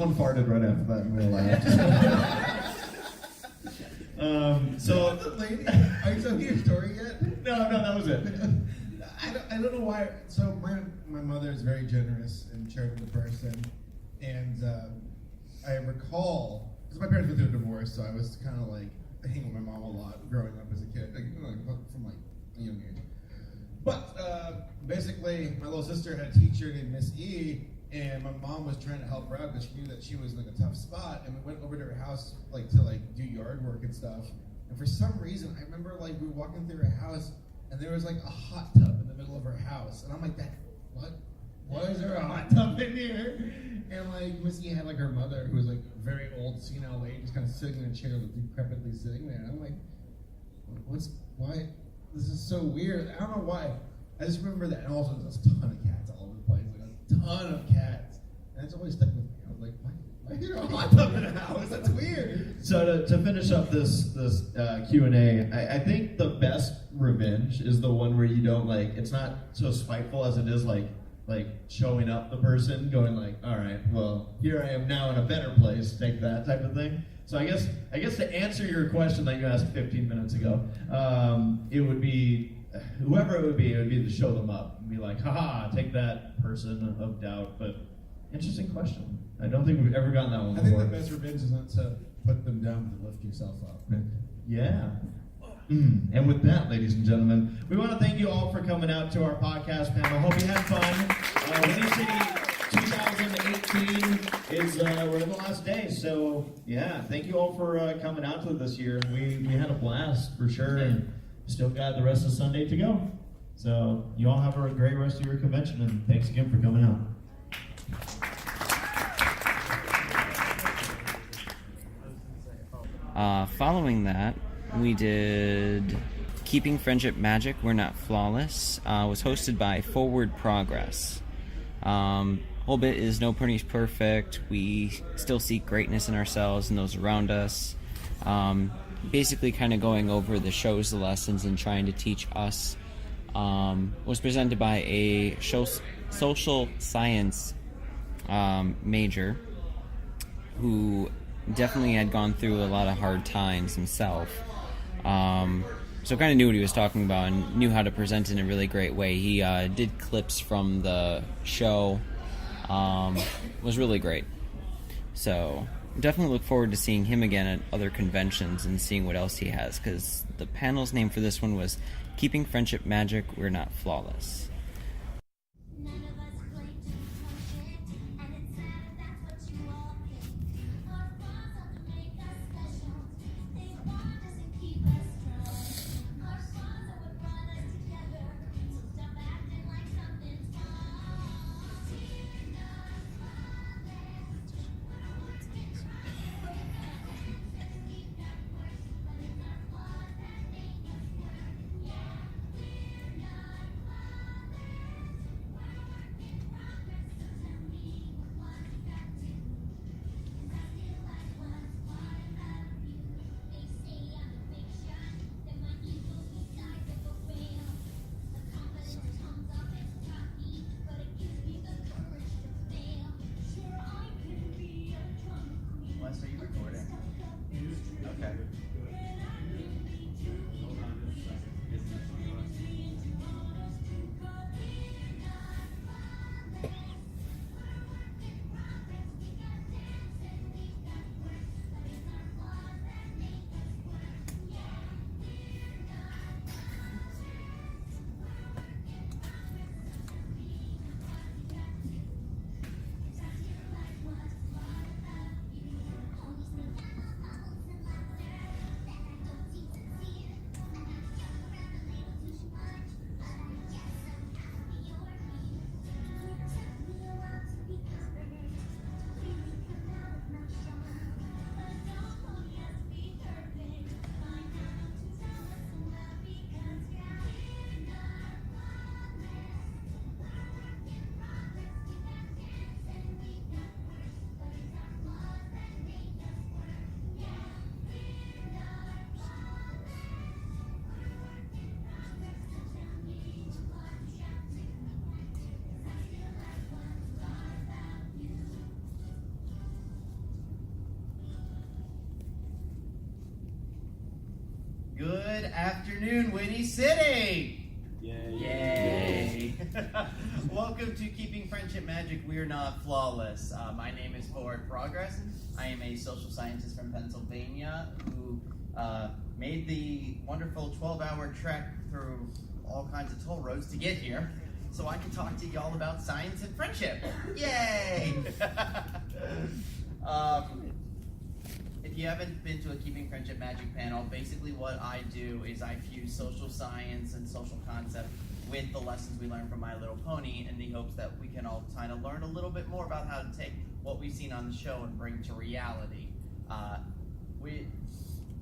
Someone farted right after that and we laughed. So the lady, are you telling your story yet? No, that was it. I don't know why. So my mother is very generous and charitable person, and I recall because my parents went through a divorce, so I was kind of like hanging with my mom a lot growing up as a kid, from like a young age. But basically, my little sister had a teacher named Miss E, and my mom was trying to help her out because she knew that she was in like a tough spot. And we went over to her house to do yard work and stuff. And for some reason, I remember like we were walking through her house, and there was like a hot tub in the middle of her house. And I'm like, what? Why is there a hot tub in here? And like Miss E had like her mother, who was like a very old senile lady, just kind of sitting in a chair, like decrepitly sitting there. And I'm like, why? This is so weird. I don't know why. I just remember that. And also, there's a ton of cats all over the place. Like a ton of cats. And it's always stuck with me. I was like, why is there a hot tub in the house? That's weird. So to finish up this Q&A, I think the best revenge is the one where you don't it's not so spiteful as it is like showing up the person, going like, all right, well, here I am now in a better place, take that type of thing. So I guess to answer your question that you asked 15 minutes ago, it would be, whoever it would be to show them up and be like, haha, take that, person of doubt. But interesting question. I don't think we've ever gotten that one before. I think the best revenge is not to put them down, but to lift yourself up. Yeah. And with that, ladies and gentlemen, we want to thank you all for coming out to our podcast panel. Hope you had fun. Windy City 2018 is we're in the last day, so yeah, thank you all for coming out to it this year. We had a blast for sure, and still got the rest of Sunday to go. So you all have a great rest of your convention, and thanks again for coming out. Following that, we did Keeping Friendship Magic, We're Not Flawless. Was hosted by Forward Progress. Whole bit is no pony's perfect. We still seek greatness in ourselves and those around us. Basically kind of going over the shows, the lessons, and trying to teach us. Was presented by a social science major who definitely had gone through a lot of hard times himself. So kind of knew what he was talking about and knew how to present it in a really great way. He did clips from the show. Was really great. So definitely look forward to seeing him again at other conventions and seeing what else he has, because the panel's name for this one was Keeping Friendship Magic, We're Not Flawless. Good afternoon, Windy City! Yay! Welcome to Keeping Friendship Magic, We're Not Flawless. My name is Forward Progress. I am a social scientist from Pennsylvania who made the wonderful 12-hour trek through all kinds of toll roads to get here, so I can talk to y'all about science and friendship. Yay! If you haven't been to a Keeping Friendship Magic panel, basically what I do is I fuse social science and social concept with the lessons we learn from My Little Pony in the hopes that we can all kind of learn a little bit more about how to take what we've seen on the show and bring to reality.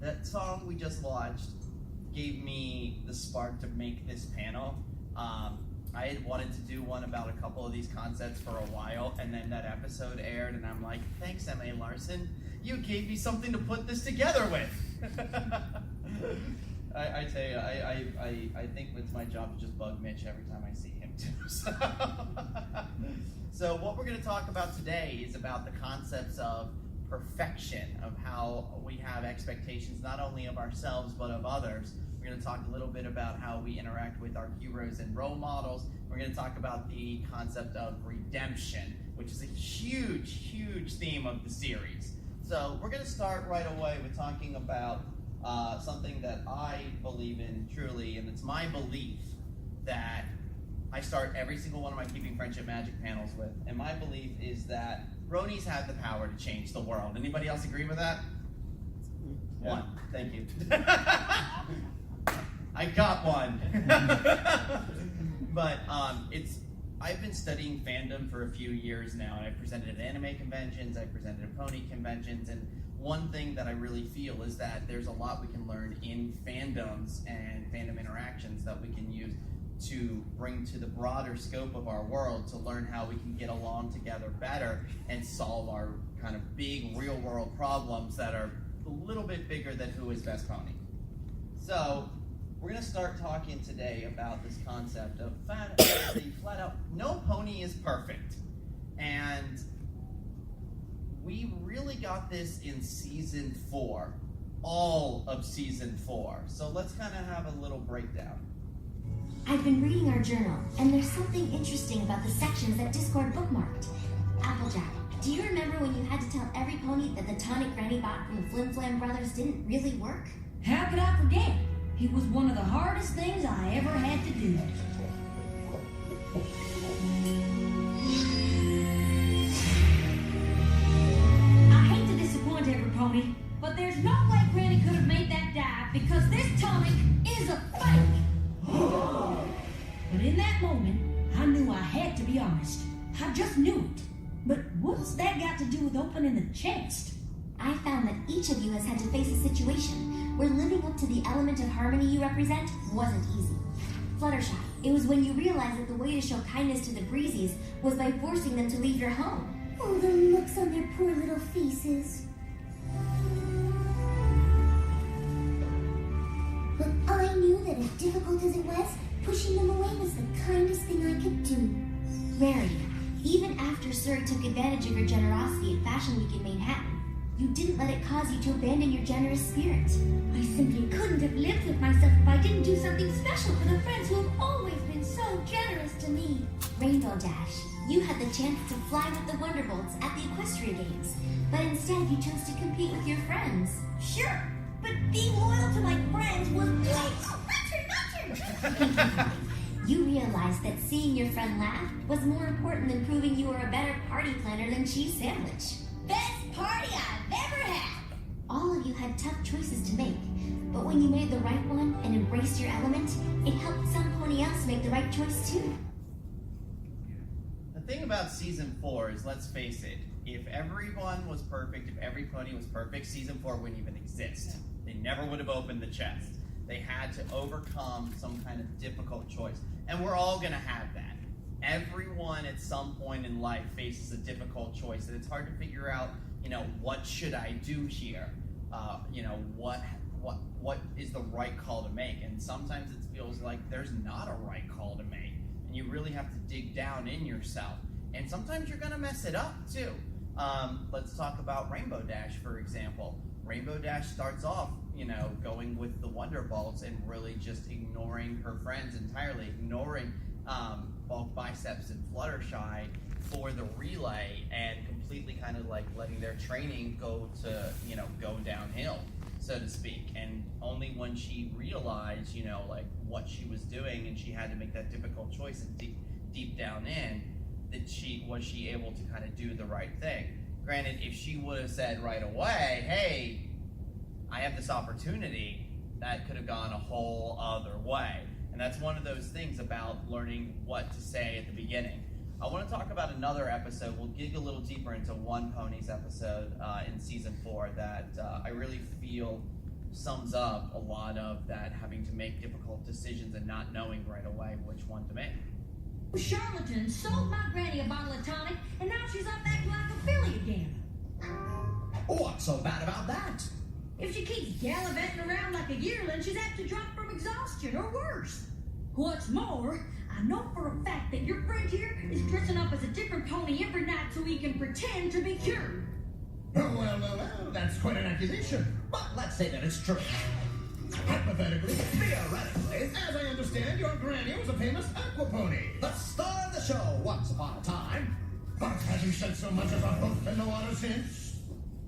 That song we just watched gave me the spark to make this panel. I had wanted to do one about a couple of these concepts for a while, and then that episode aired, and I'm like, thanks, M.A. Larson. You gave me something to put this together with. I tell you, I think it's my job to just bug Mitch every time I see him too. So what we're going to talk about today is about the concepts of perfection, of how we have expectations not only of ourselves but of others. We're going to talk a little bit about how we interact with our heroes and role models. We're going to talk about the concept of redemption, which is a huge, huge theme of the series. So we're going to start right away with talking about something that I believe in truly, and it's my belief that I start every single one of my Keeping Friendship Magic panels with, and my belief is that bronies have the power to change the world. Anybody else agree with that? Yeah. One. Thank you. I got one. But I've been studying fandom for a few years now, and I've presented at anime conventions, I've presented at pony conventions, and one thing that I really feel is that there's a lot we can learn in fandoms and fandom interactions that we can use to bring to the broader scope of our world to learn how we can get along together better and solve our kind of big real-world problems that are a little bit bigger than who is best pony. So, we're going to start talking today about this concept of flat out, no pony is perfect. And we really got this in season 4, all of season 4. So let's kind of have a little breakdown. I've been reading our journal, and there's something interesting about the sections that Discord bookmarked. Applejack, do you remember when you had to tell every pony that the tonic Granny bought from the Flim Flam Brothers didn't really work? How could I forget? It was one of the hardest things I ever had to do. I hate to disappoint every pony, but there's no way Granny could have made that dive because this tonic is a fake. But in that moment, I knew I had to be honest. I just knew it. But what's that got to do with opening the chest? I found that each of you has had to face a situation where living up to the element of harmony you represent wasn't easy. Fluttershy, it was when you realized that the way to show kindness to the Breezies was by forcing them to leave your home. Oh, the looks on their poor little faces. But I knew that as difficult as it was, pushing them away was the kindest thing I could do. Rarity, even after Surrey took advantage of your generosity at Fashion Week in Manhattan, you didn't let it cause you to abandon your generous spirit. I simply couldn't have lived with myself if I didn't do something special for the friends who have always been so generous to me. Rainbow Dash, you had the chance to fly with the Wonderbolts at the Equestria Games, but instead you chose to compete with your friends. Sure, but being loyal to my friends was You realized that seeing your friend laugh was more important than proving you were a better party planner than Cheese Sandwich. Best party I've ever had! All of you had tough choices to make, but when you made the right one and embraced your element, it helped some pony else make the right choice too. The thing about season 4 is, let's face it, if everyone was perfect, if every pony was perfect, season 4 wouldn't even exist. They never would have opened the chest. They had to overcome some kind of difficult choice. And we're all going to have that. Everyone at some point in life faces a difficult choice, and it's hard to figure out, what should I do here? What is the right call to make? And sometimes it feels like there's not a right call to make, and you really have to dig down in yourself. And sometimes you're going to mess it up too. Let's talk about Rainbow Dash, for example. Rainbow Dash starts off, going with the Wonder Balls and really just ignoring her friends entirely, ignoring Bulk Biceps and Fluttershy for the relay, and completely kind of like letting their training go downhill, so to speak. And only when she realized, like what she was doing, and she had to make that difficult choice, and deep down in, that she was able to kind of do the right thing. Granted, if she would have said right away, hey, I have this opportunity, that could have gone a whole other way. And that's one of those things about learning what to say at the beginning. I want to talk about another episode. We'll dig a little deeper into One Pony's episode in season 4 that I really feel sums up a lot of that, having to make difficult decisions and not knowing right away which one to make. Charlatan sold my granny a bottle of tonic, and now she's up acting like a filly again. What's so bad about that? If she keeps gallivanting around like a yearling, she's apt to drop from exhaustion, or worse. What's more, I know for a fact that your friend here is dressing up as a different pony every night so he can pretend to be cured. Oh, well, that's quite an accusation. But let's say that it's true. Hypothetically, theoretically, as I understand, your granny was a famous aqua pony. The star of the show once upon a time. But has you set so much as a hoof in the water since?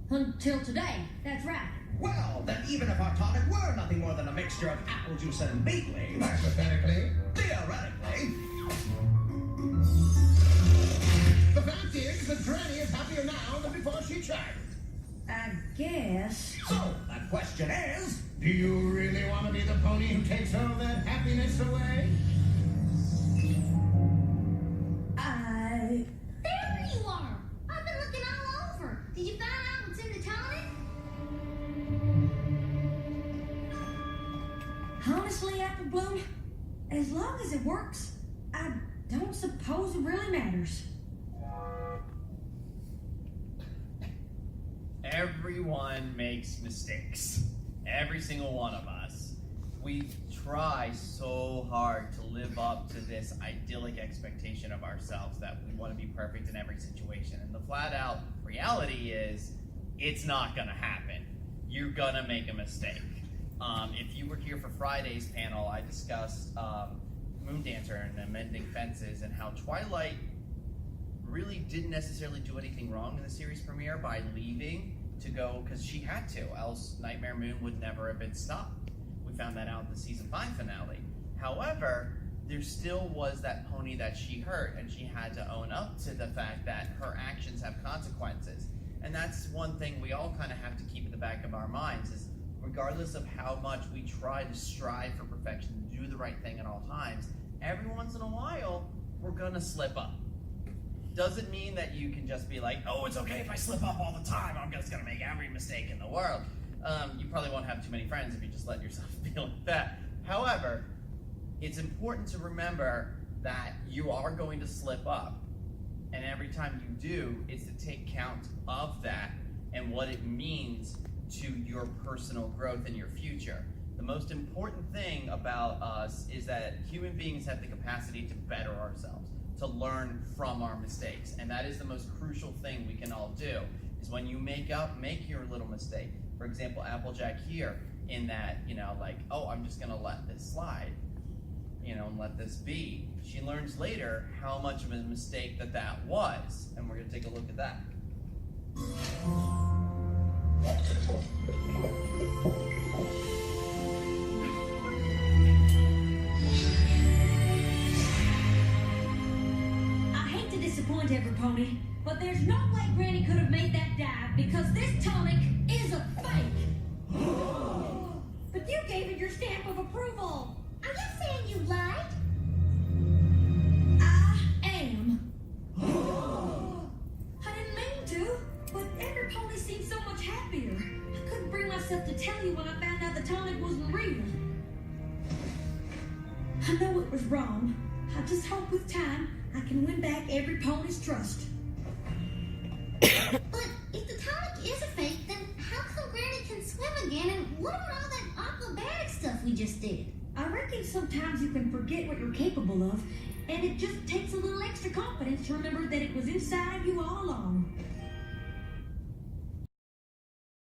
Until today, that's right. Well, then even if our tonic were nothing more than a mixture of apple juice and beet leaves, hypothetically, theoretically, the fact is that Granny is happier now than before she tried. I guess. So, the question is, do you really want to be the pony who takes all that happiness away? There you are! I've been looking all over. Did you find out what's in the tonic? Honestly, Apple Bloom, as long as it works, I don't suppose it really matters. Everyone makes mistakes. Every single one of us. We try so hard to live up to this idyllic expectation of ourselves that we want to be perfect in every situation. And the flat out reality is, it's not gonna happen. You're gonna make a mistake. If you were here for Friday's panel, I discussed Moon Dancer and Mending Fences, and how Twilight really didn't necessarily do anything wrong in the series premiere by leaving to go, because she had to, else Nightmare Moon would never have been stopped. We found that out in the season 5 finale. However, there still was that pony that she hurt, and she had to own up to the fact that her actions have consequences. And that's one thing we all kind of have to keep in the back of our minds, is regardless of how much we try to strive for perfection, do the right thing at all times, every once in a while, we're gonna slip up. Doesn't mean that you can just be like, oh, it's okay if I slip up all the time, I'm just gonna make every mistake in the world. You probably won't have too many friends if you just let yourself feel like that. However, it's important to remember that you are going to slip up. And every time you do, it's to take count of that and what it means to your personal growth in your future. The most important thing about us is that human beings have the capacity to better ourselves, to learn from our mistakes. And that is the most crucial thing we can all do, is when you make your little mistake. For example, Applejack here, in that, like, oh, I'm just gonna let this slide, and let this be. She learns later how much of a mistake that was, and we're gonna take a look at that. I hate to disappoint every pony, but there's no way Granny could have made that dive, because this tonic is a fake. But you gave it your stamp of approval. Are you saying you lied? I am. I didn't mean to, but every pony seemed so much happier. I couldn't bring myself to tell you when I found out the tonic wasn't real. I know it was wrong. I just hope with time I can win back every pony's trust. But if the tonic is a fake, then how come Granny can swim again? And what about all that aquabatic stuff we just did? I reckon sometimes you can forget what you're capable of, and it just takes a little extra confidence to remember that it was inside of you all along.